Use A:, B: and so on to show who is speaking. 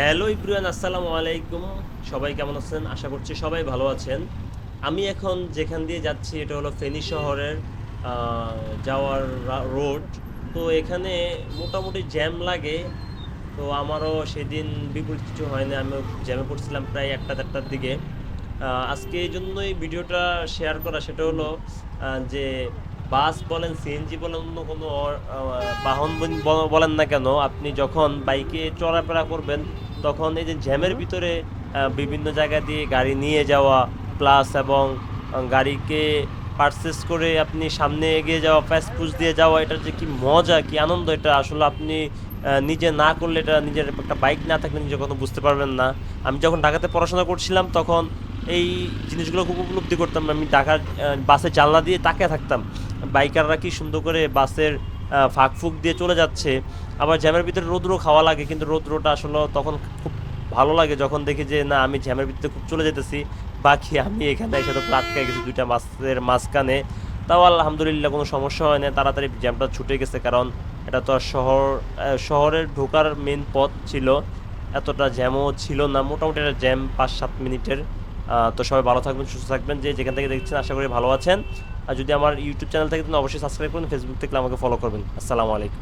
A: Hello ইব্রুয়ান, আসসালামু আলাইকুম। সবাই কেমন আছেন? আশা করছি সবাই ভালো আছেন। আমি এখন যেখান দিয়ে যাচ্ছি এটা হলো ফেনী শহরের যাওয়ার রোড। তো এখানে মোটামুটি জ্যাম লাগে। তো আমারও সেদিন বিপরীত কিছু হয়নি, আমিও খুব জ্যামে পড়ছিলাম প্রায় একটা দেড়টার দিকে। আজকে এই জন্যই ভিডিওটা শেয়ার করা, সেটা হলো যে বাস বলেন, সিএনজি বলেন, অন্য কোনো বাহন বলেন না কেন, আপনি যখন বাইকে চলাফেরা করবেন তখন এই যে জ্যামের ভিতরে বিভিন্ন জায়গা দিয়ে গাড়ি নিয়ে যাওয়া প্লাস এবং গাড়িকে পারচেস করে আপনি সামনে এগিয়ে যাওয়া, ফ্যাস্ট পুশ দিয়ে যাওয়া, এটার যে কি মজা কি আনন্দ, এটা আসলে আপনি নিজে না করলে, এটা নিজের একটা বাইক না থাকলে নিজে কখনো বুঝতে পারবেন না। আমি যখন ঢাকাতে পড়াশোনা করছিলাম তখন এই জিনিসগুলো খুব উপলব্ধি করতাম। আমি ঢাকার বাসের জানলা দিয়ে তাকিয়ে থাকতাম, বাইকাররা কি সুন্দর করে বাসের ফাঁক ফুক দিয়ে চলে যাচ্ছে। আবার জ্যামের ভিতরে রৌদ্র খাওয়া লাগে, কিন্তু রৌদ্রটা আসলে তখন খুব ভালো লাগে যখন দেখি যে না, আমি জ্যামের ভিতরে খুব চলে যেতেছি, বাকি আমি এখানে এসে তো আটকে গেছি দুইটা বাসের মাঝখানে। তাও আলহামদুলিল্লাহ কোনো সমস্যা হয় না, তাড়াতাড়ি জ্যামটা ছুটে গেছে, কারণ এটা তো আর শহরের ঢোকার মেন পথ ছিল, এতটা জ্যামও ছিল না। মোটামুটি একটা জ্যাম 5-7 মিনিটের। তো সবাই ভালো থাকবেন, সুস্থ থাকবেন, যে যেখান থেকে দেখছেন আশা করি ভালো আছেন। আর যদি আমার ইউটিউব চ্যানেল থেকে, অবশ্যই সাবস্ক্রাইব করুন, ফেসবুক থেকে আমাকে ফলো করবেন। আসসালামু আলাইকুম।